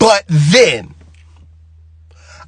But then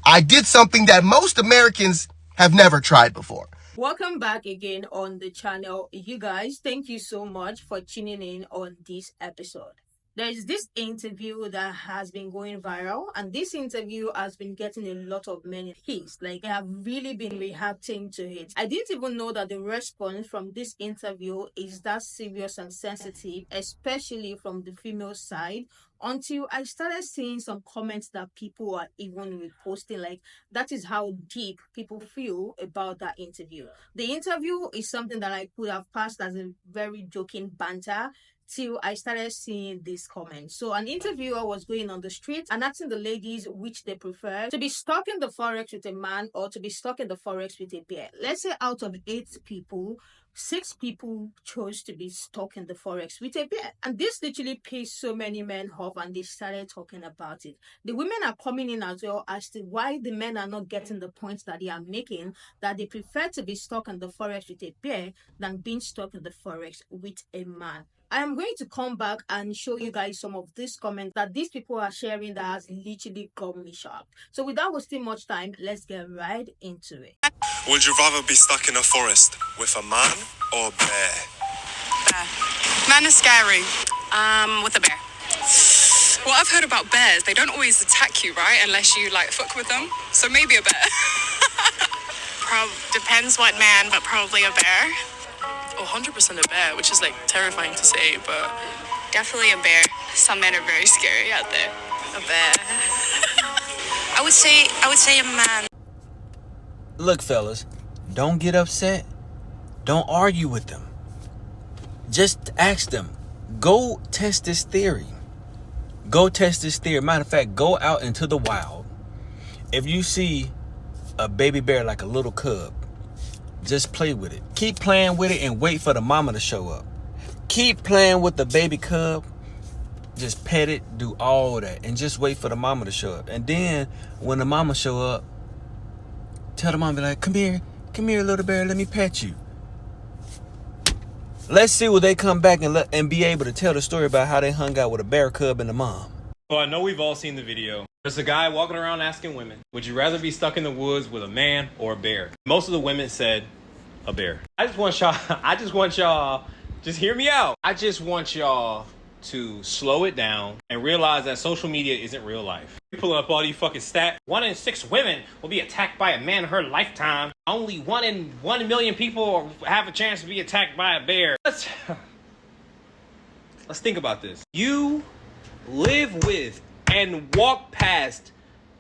I did something that most Americans have never tried before. Welcome back again on the channel. You guys, thank you so much for tuning in on this episode. There's this interview that has been going viral, and this interview has been getting a lot of many hits. Like, they have really been reacting to it. I didn't even know that the response from this interview is that serious and sensitive, especially from the female side, until I started seeing some comments that people are even reposting. Like, that is how deep people feel about that interview. The interview is something that I could have passed as a very joking banter till I started seeing these comments. So an interviewer was going on the street and asking the ladies which they prefer, to be stuck in the forex with a man or to be stuck in the forex with a bear. Let's say out of 8 people, 6 people chose to be stuck in the forex with a bear. And this literally pissed so many men off, and they started talking about it. The women are coming in as well as to why the men are not getting the points that they are making, that they prefer to be stuck in the forex with a bear than being stuck in the forex with a man. I am going to come back and show you guys some of these comments that these people are sharing that has literally got me shocked. So without wasting much time, let's get right into it. Would you rather be stuck in a forest with a man or a bear? Bear. Man is scary. With a bear. What I've heard about bears, they don't always attack you, right? Unless you like fuck with them. So maybe a bear. Depends what man, but probably a bear. Oh, 100% a bear, which is like terrifying to say, but Definitely a bear. Some men are very scary out there. a bear. I would say a man. Look, fellas, don't get upset. Don't argue with them. Just ask them. Go test this theory. Go test this theory. Matter of fact, go out into the wild. If you see a baby bear like a little cub, just play with it. Keep playing with it and wait for the mama to show up. Keep playing with the baby cub. Just pet it, do all that, and just wait for the mama to show up. And then when the mama show up, tell the mom, be like, come here, little bear, let me pet you. Let's see will they come back and be able to tell the story about how they hung out with a bear cub and the mom. So I know we've all seen the video. There's a guy walking around asking women, would you rather be stuck in the woods with a man or a bear? Most of the women said a bear. I just want y'all, just hear me out. I just want y'all to slow it down and realize that social media isn't real life. You pull up all these fucking stats. 1 in 6 women will be attacked by a man in her lifetime. Only 1 in 1 million people have a chance to be attacked by a bear. Let's think about this. You live with and walk past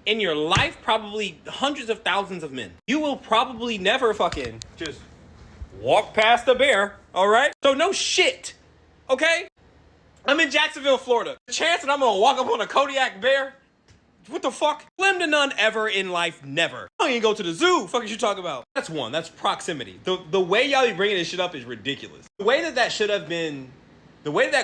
in your life probably hundreds of thousands of men. You will probably never fucking just walk past a bear, all right? So no shit, okay? I'm in Jacksonville, Florida. The chance that I'm gonna walk up on a Kodiak bear, what the fuck? Slim to none ever in life, never. I don't even go to the zoo. Fuck is you talking about? That's one. That's proximity. The way y'all be bringing this shit up is ridiculous. The way that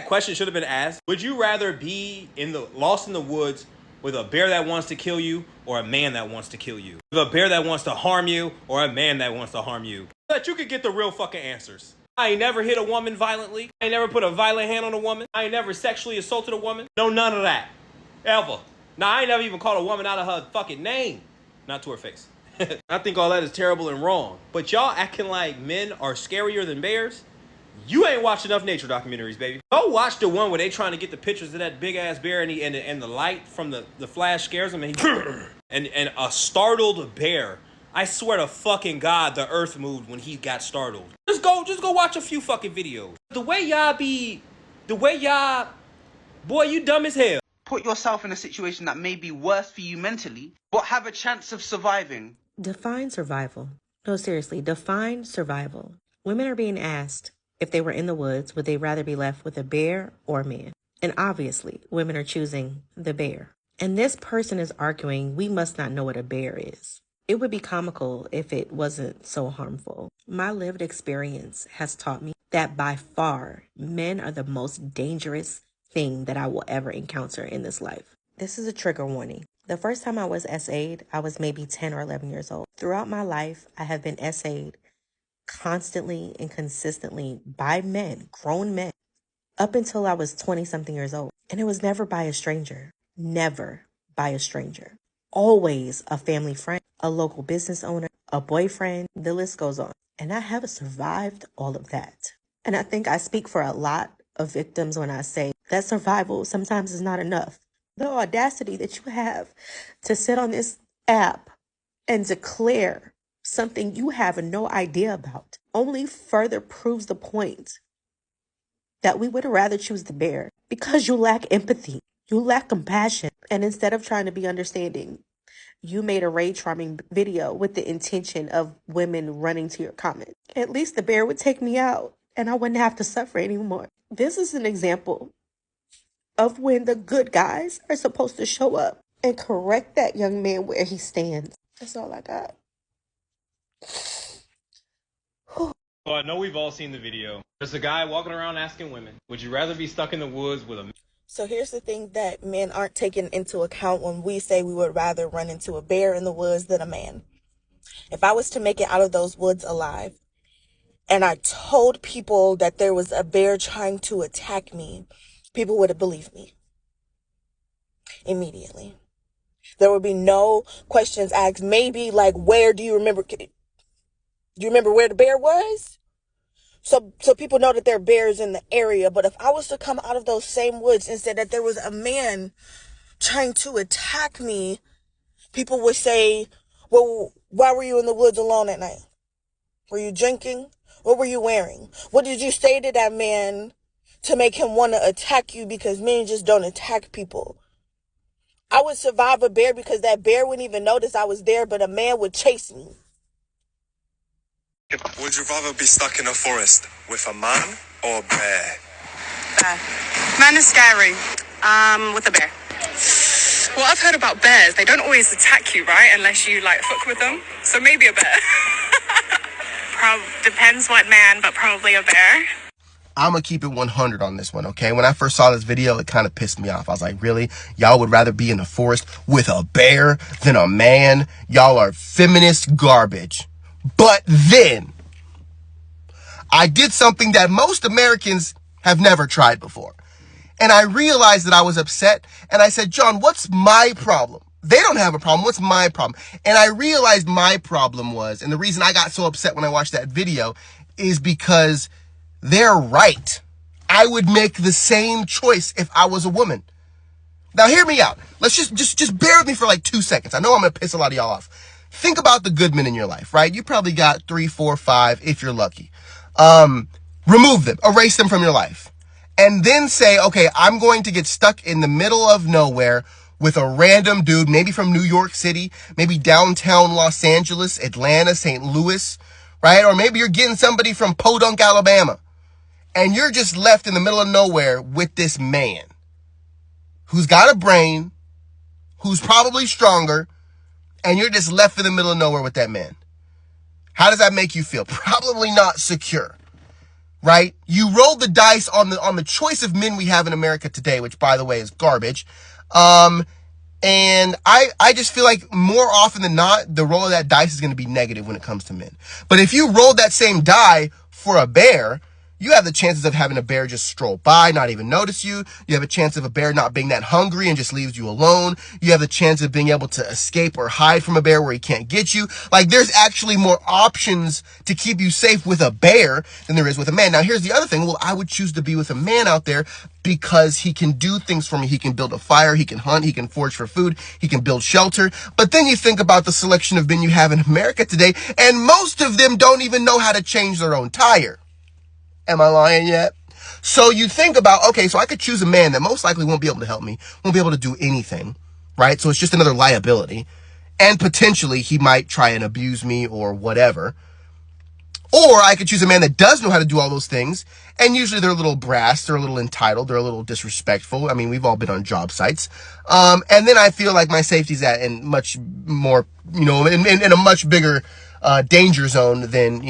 question should have been asked, would you rather be lost in the woods with a bear that wants to kill you or a man that wants to kill you? With a bear that wants to harm you or a man that wants to harm you? So that you could get the real fucking answers. I ain't never hit a woman violently. I ain't never put a violent hand on a woman. I ain't never sexually assaulted a woman. No, none of that. Ever. Nah, I ain't never even called a woman out of her fucking name. Not to her face. I think all that is terrible and wrong. But y'all acting like men are scarier than bears? You ain't watched enough nature documentaries, baby. Go watch the one where they trying to get the pictures of that big ass bear and the light from the flash scares him and a startled bear. I swear to fucking God, the earth moved when he got startled. Just go watch a few fucking videos. Boy, you dumb as hell. Put yourself in a situation that may be worse for you mentally, but have a chance of surviving. Define survival. No, seriously, define survival. Women are being asked if they were in the woods, would they rather be left with a bear or a man? And obviously, women are choosing the bear. And this person is arguing we must not know what a bear is. It would be comical if it wasn't so harmful. My lived experience has taught me that by far, men are the most dangerous thing that I will ever encounter in this life. This is a trigger warning. The first time I was SA'd, I was maybe 10 or 11 years old. Throughout my life, I have been SA'd constantly and consistently by men, grown men, up until I was 20-something years old. And it was never by a stranger. Never. by a stranger. Always a family friend, a local business owner, a boyfriend, the list goes on. And I have survived all of that. And I think I speak for a lot of victims when I say that survival sometimes is not enough. The audacity that you have to sit on this app and declare something you have no idea about only further proves the point that we would rather choose the bear because you lack empathy, you lack compassion, and instead of trying to be understanding, you made a rage farming video with the intention of women running to your comment. At least the bear would take me out and I wouldn't have to suffer anymore. This is an example of when the good guys are supposed to show up and correct that young man where he stands. That's all I got. Well, I know we've all seen the video. There's a guy walking around asking women, would you rather be stuck in the woods with a... So here's the thing that men aren't taking into account when we say we would rather run into a bear in the woods than a man. If I was to make it out of those woods alive, and I told people that there was a bear trying to attack me, people would have believed me immediately. There would be no questions asked. Maybe like, where do you remember? Do you remember where the bear was? So people know that there are bears in the area. But if I was to come out of those same woods and say that there was a man trying to attack me, people would say, well, why were you in the woods alone at night? Were you drinking? What were you wearing? What did you say to that man to make him want to attack you? Because men just don't attack people. I would survive a bear because that bear wouldn't even notice I was there, but a man would chase me. Would you rather be stuck in a forest with a man or a bear? Bear. Man is scary. With a bear. Well, I've heard about bears. They don't always attack you, right? Unless you, like, fuck with them. So maybe a bear. Depends what man, but probably a bear. I'm going to keep it 100 on this one, okay? When I first saw this video, it kind of pissed me off. I was like, really? Y'all would rather be in the forest with a bear than a man? Y'all are feminist garbage. But then, I did something that most Americans have never tried before. And I realized that I was upset. And I said, John, what's my problem? They don't have a problem. What's my problem? And I realized my problem was, and the reason I got so upset when I watched that video is because they're right. I would make the same choice if I was a woman. Now hear me out. Let's just bear with me for like 2 seconds. I know I'm going to piss a lot of y'all off. Think about the good men in your life, right? You probably got 3, 4, 5 if you're lucky. Remove them, erase them from your life. And then say, okay, I'm going to get stuck in the middle of nowhere with a random dude, maybe from New York City, maybe downtown Los Angeles, Atlanta, St. Louis, right? Or maybe you're getting somebody from Podunk, Alabama. And you're just left in the middle of nowhere with this man who's got a brain, who's probably stronger, and you're just left in the middle of nowhere with that man. How does that make you feel? Probably not secure, right? You roll the dice on the choice of men we have in America today, which, by the way, is garbage. And I just feel like more often than not, the roll of that dice is going to be negative when it comes to men. But if you roll that same die for a bear, you have the chances of having a bear just stroll by, not even notice you. You have a chance of a bear not being that hungry and just leaves you alone. You have the chance of being able to escape or hide from a bear where he can't get you. Like, there's actually more options to keep you safe with a bear than there is with a man. Now, here's the other thing. Well, I would choose to be with a man out there because he can do things for me. He can build a fire. He can hunt. He can forage for food. He can build shelter. But then you think about the selection of men you have in America today, and most of them don't even know how to change their own tire. Am I lying yet? So you think about, okay, so I could choose a man that most likely won't be able to help me, won't be able to do anything, right? So it's just another liability. And potentially he might try and abuse me or whatever. Or I could choose a man that does know how to do all those things. And usually they're a little brass, they're a little entitled, they're a little disrespectful. I mean, we've all been on job sites. And then I feel like my safety's at in much more, in a much bigger danger zone than,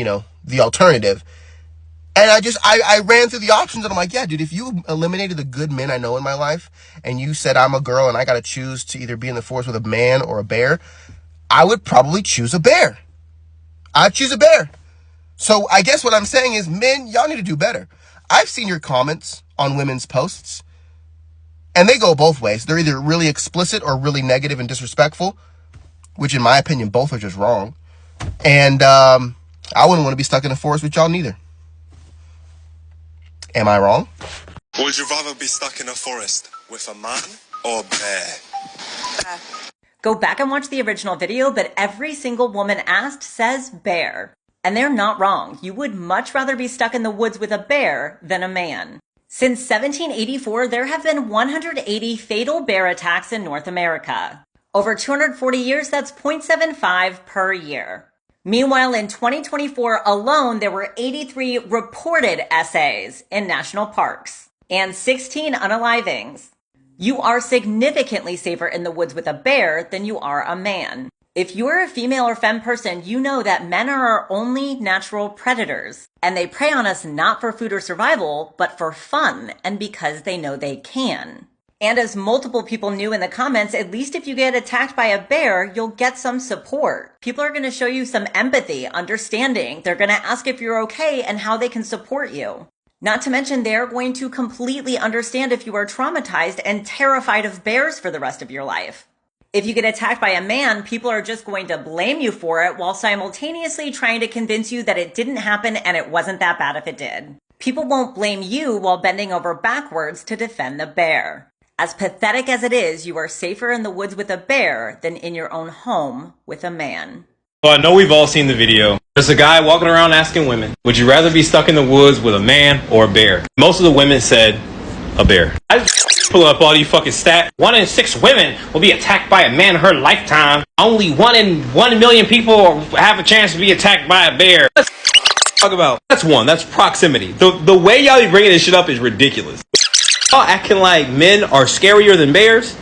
the alternative. And I ran through the options and I'm like, yeah, dude, if you eliminated the good men I know in my life and you said I'm a girl and I got to choose to either be in the forest with a man or a bear, I would probably choose a bear. I'd choose a bear. So I guess what I'm saying is, men, y'all need to do better. I've seen your comments on women's posts. And they go both ways. They're either really explicit or really negative and disrespectful, which in my opinion, both are just wrong. And I wouldn't want to be stuck in a forest with y'all neither. Am I wrong? Would you rather be stuck in a forest with a man or a bear? Go back and watch the original video, but every single woman asked says bear. And they're not wrong. You would much rather be stuck in the woods with a bear than a man. Since 1784, there have been 180 fatal bear attacks in North America. Over 240 years, that's 0.75 per year. Meanwhile, in 2024 alone, there were 83 reported SAs in national parks and 16 unalivings. You are significantly safer in the woods with a bear than you are a man. If you're a female or femme person, you know that men are our only natural predators, and they prey on us not for food or survival, but for fun and because they know they can. And as multiple people knew in the comments, at least if you get attacked by a bear, you'll get some support. People are going to show you some empathy, understanding. They're going to ask if you're okay and how they can support you. Not to mention, they're going to completely understand if you are traumatized and terrified of bears for the rest of your life. If you get attacked by a man, people are just going to blame you for it while simultaneously trying to convince you that it didn't happen and it wasn't that bad if it did. People won't blame you while bending over backwards to defend the bear. As pathetic as it is, you are safer in the woods with a bear than in your own home with a man. Well, I know we've all seen the video. There's a guy walking around asking women, would you rather be stuck in the woods with a man or a bear? Most of the women said a bear. I just pull up all these fucking stats. 1 in 6 women will be attacked by a man in her lifetime. Only 1 in 1 million people have a chance to be attacked by a bear. Let's talk about. That's one. That's proximity. The way y'all be bringing this shit up is ridiculous. Y'all acting like men are scarier than bears?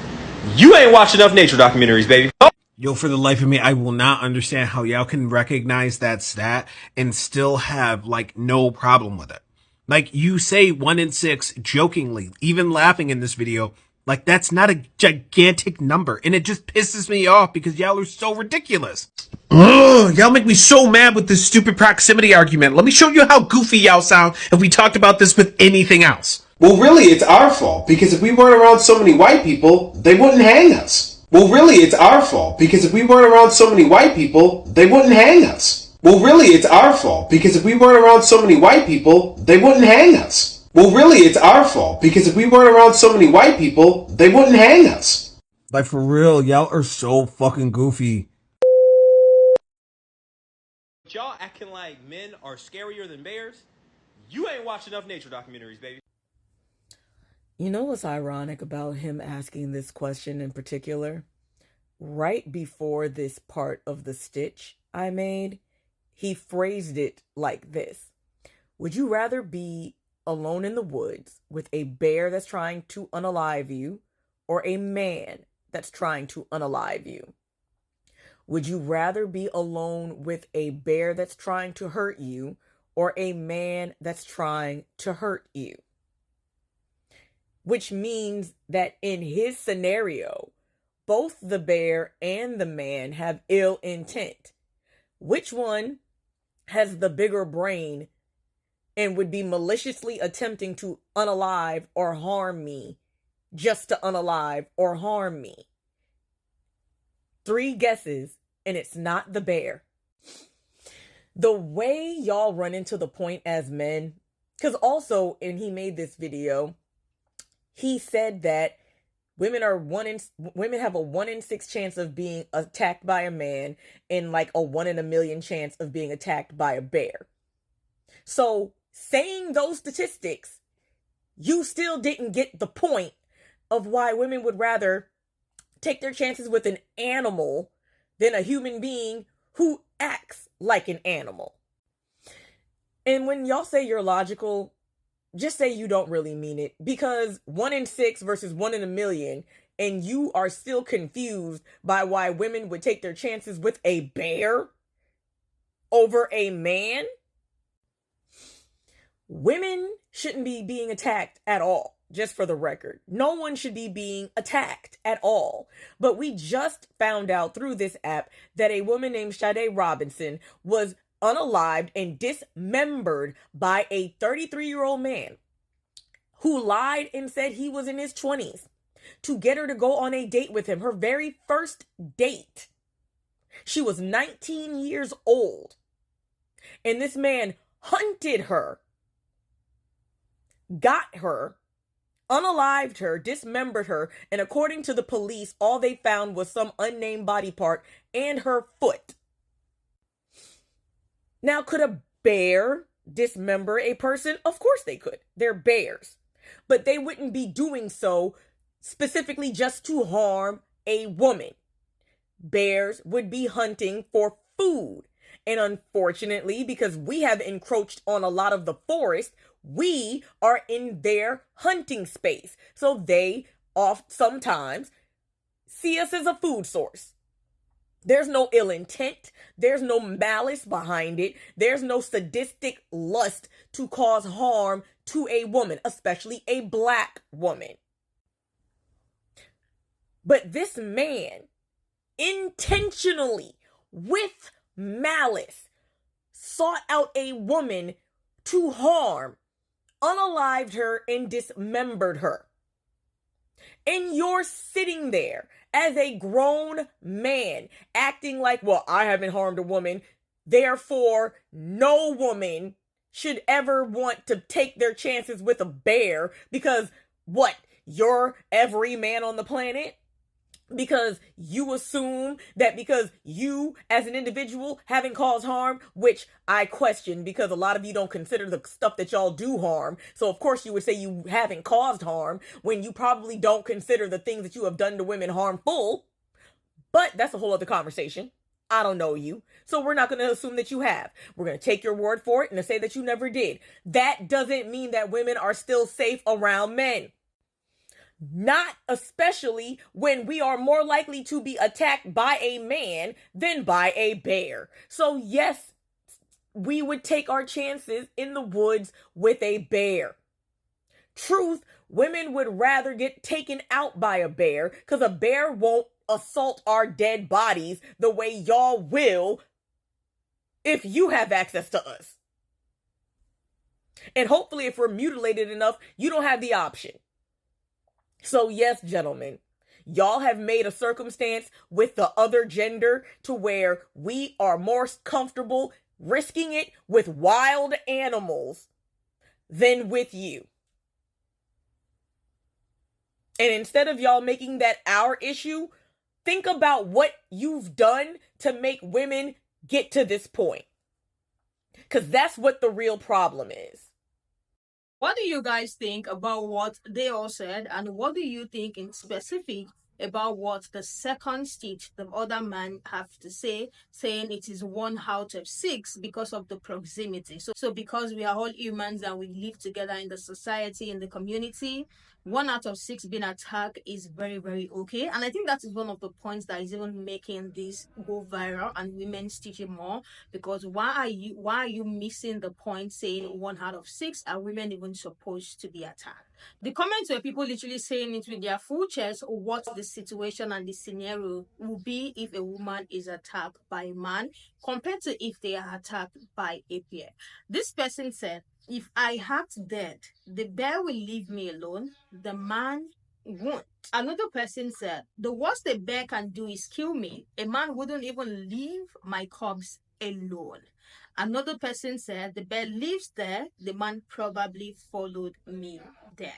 You ain't watched enough nature documentaries, baby. Oh. Yo, for the life of me, I will not understand how y'all can recognize that stat and still have, like, no problem with it. Like, you say 1 in 6 jokingly, even laughing in this video. Like, that's not a gigantic number. And it just pisses me off because y'all are so ridiculous. Ugh, y'all make me so mad with this stupid proximity argument. Let me show you how goofy y'all sound if we talked about this with anything else. Well, really, it's our fault, because if we weren't around so many white people, they wouldn't hang us. Well, really, it's our fault, because if we weren't around so many white people, they wouldn't hang us. Well, really, it's our fault, because if we weren't around so many white people, they wouldn't hang us. Well, really, it's our fault, because if we weren't around so many white people, they wouldn't hang us. Like, for real, y'all are so fucking goofy. Y'all acting like men are scarier than bears? You ain't watched enough nature documentaries, baby. You know what's ironic about him asking this question in particular? Right before this part of the stitch I made, he phrased it like this. Would you rather be alone in the woods with a bear that's trying to unalive you or a man that's trying to unalive you? Would you rather be alone with a bear that's trying to hurt you or a man that's trying to hurt you? Which means that in his scenario, both the bear and the man have ill intent. Which one has the bigger brain and would be maliciously attempting to unalive or harm me just to unalive or harm me? 3 guesses, and it's not the bear. The way y'all run into the point as men, because also, and he made this video, he said that women have a 1 in 6 chance of being attacked by a man and like a 1 in a million chance of being attacked by a bear. So saying those statistics, you still didn't get the point of why women would rather take their chances with an animal than a human being who acts like an animal. And when y'all say you're logical, just say you don't really mean it, because 1 in 6 versus 1 in a million, and you are still confused by why women would take their chances with a bear over a man. Women shouldn't be being attacked at all, just for the record. No one should be being attacked at all. But we just found out through this app that a woman named Sade Robinson was unalived and dismembered by a 33-year-old man who lied and said he was in his 20s. to get her to go on a date with him, her very first date. She was 19 years old. And this man hunted her, got her, unalived her, dismembered her, and according to the police, all they found was some unnamed body part and her foot. Now, could a bear dismember a person? Of course they could. They're bears. But they wouldn't be doing so specifically just to harm a woman. Bears would be hunting for food. And unfortunately, because we have encroached on a lot of the forest, we are in their hunting space. So they sometimes see us as a food source. There's no ill intent. There's no malice behind it. There's no sadistic lust to cause harm to a woman, especially a black woman. But this man intentionally, with malice, sought out a woman to harm, unalived her, and dismembered her. And you're sitting there as a grown man acting like, well, I haven't harmed a woman, therefore no woman should ever want to take their chances with a bear because what? You're every man on the planet? Because you assume that because you as an individual haven't caused harm, which I question because a lot of you don't consider the stuff that y'all do harm. So of course you would say you haven't caused harm when you probably don't consider the things that you have done to women harmful. But that's a whole other conversation. I don't know you. So we're not going to assume that you have. We're going to take your word for it and to say that you never did. That doesn't mean that women are still safe around men. Not especially when we are more likely to be attacked by a man than by a bear. So yes, we would take our chances in the woods with a bear. Truth, women would rather get taken out by a bear because a bear won't assault our dead bodies the way y'all will if you have access to us. And hopefully if we're mutilated enough, you don't have the option. So yes, gentlemen, y'all have made a circumstance with the other gender to where we are more comfortable risking it with wild animals than with you. And instead of y'all making that our issue, think about what you've done to make women get to this point. Because that's what the real problem is. What do you guys think about what they all said, and what do you think in specific about what the second stitch, the other man, have to say, saying it is 1 out of 6 because of the proximity? So because we are all humans and we live together in the society, in the community, 1 out of 6 being attacked is very, very okay. And I think that is one of the points that is even making this go viral and women stitching more. Because why are you missing the point saying 1 out of 6 are women even supposed to be attacked? The comments were people literally saying it with their full chest what the situation and the scenario will be if a woman is attacked by a man compared to if they are attacked by a bear. This person said, if I act dead, the bear will leave me alone, the man won't. Another person said, the worst a bear can do is kill me. A man wouldn't even leave my cubs alone. Another person said, the bear lives there, the man probably followed me there.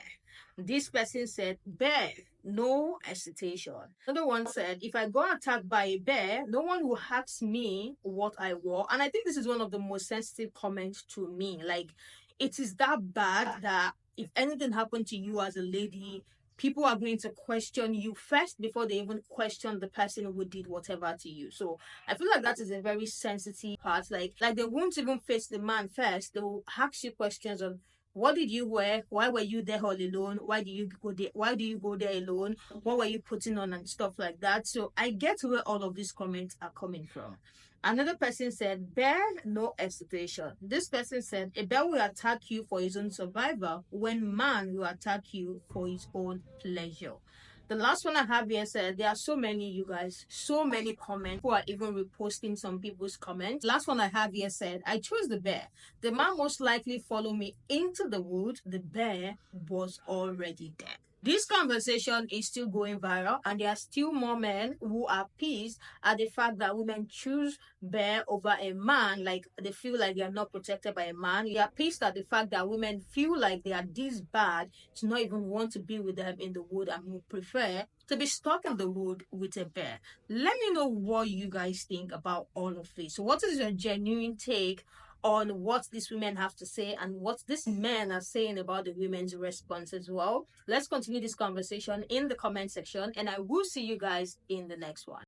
This person said, bear, no hesitation. Another one said, if I got attacked by a bear, no one will ask me what I wore. And I think this is one of the most sensitive comments to me. Like, it is that bad that if anything happened to you as a lady, people are going to question you first before they even question the person who did whatever to you. So I feel like that is a very sensitive part. Like they won't even face the man first. They will ask you questions on what did you wear? Why were you there all alone? Why do you go there? Why do you go there alone? What were you putting on and stuff like that? So I get where all of these comments are coming from. Another person said, bear, no hesitation. This person said, a bear will attack you for his own survival when man will attack you for his own pleasure. The last one I have here said, there are so many, you guys, so many comments. People are even reposting some people's comments. Last one I have here said, I chose the bear. The man most likely followed me into the wood. The bear was already dead. This conversation is still going viral, and there are still more men who are pissed at the fact that women choose bear over a man, like they feel like they are not protected by a man. You are pissed at the fact that women feel like they are this bad to not even want to be with them in the wood and would prefer to be stuck in the wood with a bear. Let me know what you guys think about all of this. What is your genuine take on what these women have to say and what these men are saying about the women's response as well? Let's continue this conversation in the comment section, and I will see you guys in the next one.